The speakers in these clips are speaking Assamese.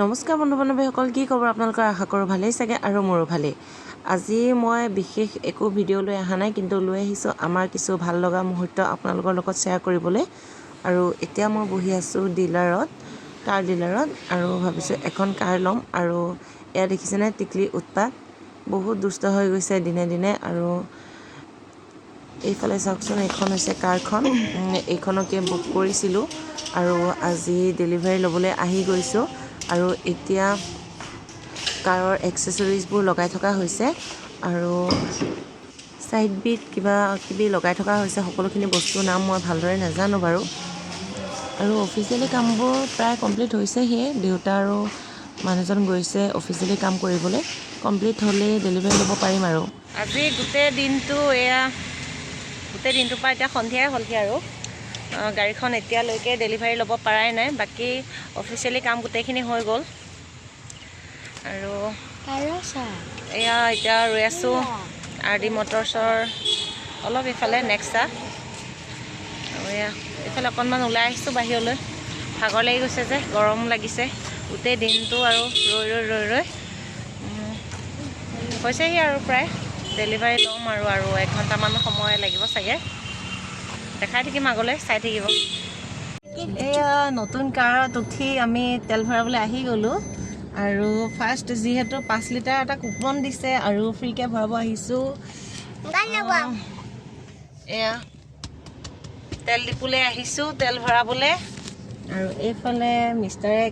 নমস্কাৰ বন্ধু বান্ধৱীসকল, কি খবৰ আপোনালোকৰ? আশা কৰোঁ ভালেই চাগে আৰু মোৰো ভালেই। আজি মই বিশেষ একো ভিডিঅ' লৈ অহা নাই, কিন্তু লৈ আহিছোঁ আমাৰ কিছু ভাল লগা মুহূৰ্ত আপোনালোকৰ লগত শ্বেয়াৰ কৰিবলৈ। আৰু এতিয়া মই বহি আছোঁ কাৰ ডিলাৰত আৰু ভাবিছোঁ এখন কাৰ ল'ম। আৰু এয়া দেখিছেনে টিকলি উৎপাত, বহুত দুষ্ট হৈ গৈছে দিনে দিনে। আৰু এইফালে চাওকচোন, এইখন হৈছে কাৰখন। এইখনকে বুক কৰিছিলোঁ আৰু আজি ডেলিভাৰী ল'বলৈ আহি গৈছোঁ। আৰু এতিয়া কাৰৰ এক্সেচৰিজবোৰ লগাই থকা হৈছে আৰু ছাইড বিট কিবা কিবি লগাই থকা হৈছে। সকলোখিনি বস্তুৰ নাম মই ভালদৰে নাজানো বাৰু। আৰু অফিচিয়েলি কামবোৰ প্ৰায় কমপ্লিট হৈছেহে। দেউতা আৰু মানুহজন গৈছে অফিচিয়েলি কাম কৰিবলৈ। কমপ্লিট হ'লেই ডেলিভাৰী ল'ব পাৰিম। আৰু আজি গোটেই দিনটোৰ পৰা এতিয়া সন্ধিয়াই হ'লহি আৰু গাড়ীখন এতিয়ালৈকে ডেলিভাৰী ল'ব পৰাই নাই। বাকী অফিচিয়েলি কাম গোটেইখিনি হৈ গ'ল। আৰু এয়া এতিয়া ৰৈ আছোঁ RD মটৰ্ছৰ অলপ ইফালে নেক্সা। আৰু এয়া এইফালে অকণমান ওলাই আহিছোঁ বাহিৰলৈ। ভাগৰ লাগি গৈছে যে, গৰম লাগিছে গোটেই দিনটো। আৰু ৰৈ হৈছেহি আৰু প্ৰায় ডেলিভাৰী ল'ম আৰু 1 ঘণ্টামান সময় লাগিব চাগে। দেখাই থাকিম আগলৈ, চাই থাকিব। এয়া নতুন কাৰত উঠি আমি তেল ভৰাবলৈ আহি গ'লোঁ। আৰু ফাৰ্ষ্ট যিহেতু 5 লিটাৰ এটা কুপন দিছে আৰু ফ্ৰীকৈ ভৰাব আহিছোঁ। এয়া তেল ডিপুলৈ আহিছোঁ তেল ভৰাবলৈ। আৰু এইফালে মিষ্টাৰে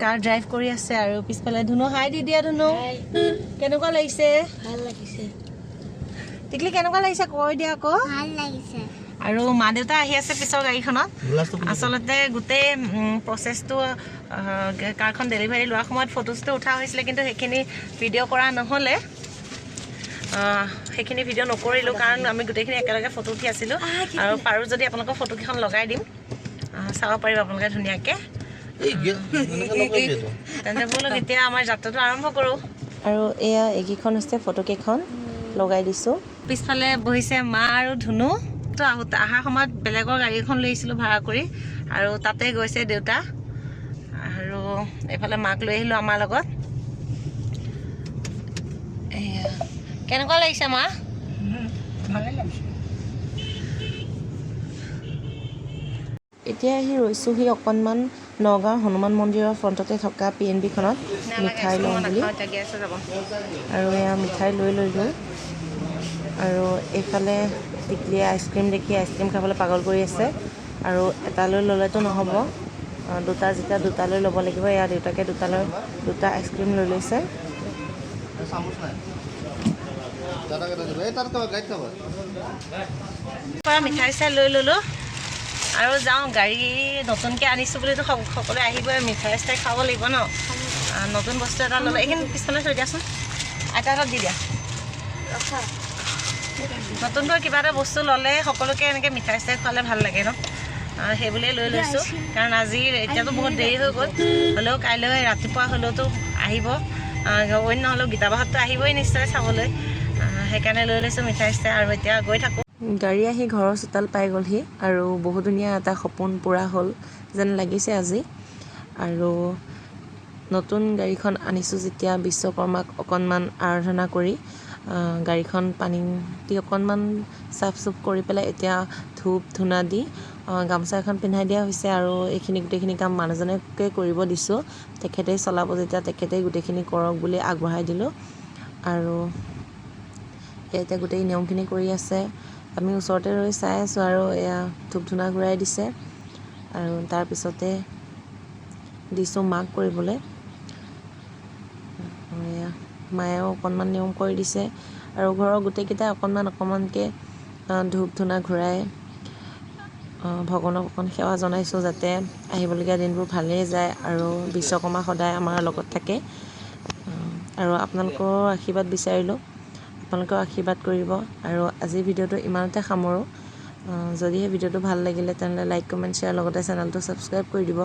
কাৰ ড্ৰাইভ কৰি আছে আৰু পিছফালে ধুনু। হাই দি দিয়া ধুনু। কেনেকুৱা লাগিছে? ভাল লাগিছে। টিকলি কেনেকুৱা লাগিছে কৈ দিয়া আকৌ। ভাল লাগিছে। আৰু মা দেউতা আহি আছে পিছৰ গাড়ীখনত। আচলতে গোটেই প্ৰচেছটো কাৰখন ডেলিভাৰী লোৱাৰ সময়ত ফটোজটো উঠা হৈছিলে, কিন্তু সেইখিনি ভিডিঅ' কৰা নহ'লে। সেইখিনি ভিডিঅ' নকৰিলোঁ কাৰণ আমি গোটেইখিনি একেলগে ফটো উঠি আছিলোঁ। আৰু পাৰোঁ যদি আপোনালোকৰ ফটোকেইখন লগাই দিম, চাব পাৰিব আপোনালোকে ধুনীয়াকৈ। তেন্তে ব'লক এতিয়া আমাৰ যাত্ৰাটো আৰম্ভ কৰোঁ। আৰু এয়া এইকেইখন হৈছে ফটোকেইখন লগাই দিছোঁ। পিছফালে বহিছে মা আৰু ধুনু। তো অহাৰ সময়ত বেলেগৰ গাড়ী এখন লৈ আহিছিলোঁ ভাড়া কৰি, আৰু তাতে গৈছে দেউতা। আৰু এইফালে মাক লৈ আহিলোঁ আমাৰ লগত। এয়া কেনেকুৱা লাগিছে মা? ভালে লাগিছে। এতিয়া আহি ৰৈছোঁহি অকণমান নগাঁও হনুমান মন্দিৰৰ ফ্ৰণ্টতে থকা PNB-খনত মিঠাই লওঁ বুলি। আৰু এয়া মিঠাই লৈ ল'লোঁ। আৰু এইফালে টিকলিয়ে আইচক্ৰীম দেখি আইচক্ৰীম খাবলৈ পাগল কৰি আছে। আৰু এটালৈ ল'লেতো নহ'ব, দুটালৈ ল'ব লাগিব। এয়া দেউতাকে দুটা আইচক্ৰীম লৈ লৈছে। মিঠাই চাই লৈ ল'লোঁ আৰু যাওঁ। গাড়ী নতুনকৈ আনিছোঁ বুলিতো সকলোৱে আহিবই, মিঠাই চিঠাই খাব লাগিব ন। নতুন বস্তু এটা ল'লে এইখিনি পিছফালে থৈ দিয়াচোন, আইতা হাতত দি দিয়া। নতুনকৈ কিবা এটা বস্তু ল'লে সকলোকে এনেকৈ মিঠাই চিঠাই খোৱালে ভাল লাগে ন। সেই বুলিয়ে লৈ লৈছোঁ, কাৰণ এতিয়াতো বহুত দেৰি হৈ গ'ল। হ'লেও কাইলৈ ৰাতিপুৱা হ'লেওতো আহিব, অন্য নহ'লেও গীতাবাহঁততো আহিবই নিশ্চয় চাবলৈ। সেইকাৰণে লৈ লৈছোঁ মিঠাই চিঠাই। আৰু এতিয়া গৈ থাকোঁ। গাড়ী আহি ঘৰৰ চোতাল পাই গ'লহি আৰু বহু ধুনীয়া এটা সপোন পূৰা হ'ল যেন লাগিছে আজি। আৰু নতুন গাড়ীখন আনিছোঁ যেতিয়া বিশ্বকৰ্মাক অকণমান আৰাধনা কৰি গাড়ীখন পানী দি অকণমান চাফ চুফ কৰি পেলাই এতিয়া ধূপ ধূনা দি গামোচা এখন পিন্ধাই দিয়া হৈছে। আৰু এইখিনি গোটেইখিনি কাম মানুহজনকে কৰিব দিছোঁ। তেখেতেই চলাব যেতিয়া তেখেতেই গোটেইখিনি কৰক বুলি আগবঢ়াই দিলোঁ। আৰু এতিয়া গোটেই নিয়মখিনি কৰি আছে। আমি ওচৰতে ৰৈ চাই আছোঁ। আৰু এয়া ধূপ ধূনা ঘূৰাই দিছে আৰু তাৰপিছতে দিছোঁ মাক কৰিবলৈ। এয়া মায়েও অকণমান নিয়ম কৰি দিছে। আৰু ঘৰৰ গোটেইকেইটাই অকণমানকৈ ধূপ ধূনা ঘূৰাই ভগৱানক অকণ সেৱা জনাইছোঁ, যাতে আহিবলগীয়া দিনবোৰ ভালেই যায় আৰু বিশ্বকৰ্মা সদায় আমাৰ লগত থাকে। আৰু আপোনালোকৰ আশীৰ্বাদ বিচাৰিলোঁ, আপোনালোকেও আশীৰ্বাদ কৰিব। আৰু আজিৰ ভিডিঅ'টো ইমানতে সামৰোঁ। যদিহে ভিডিঅ'টো ভাল লাগিলে তেনেহ'লে লাইক কমেণ্ট শ্বেয়াৰ লগতে চেনেলটো ছাবস্ক্ৰাইব কৰি দিব।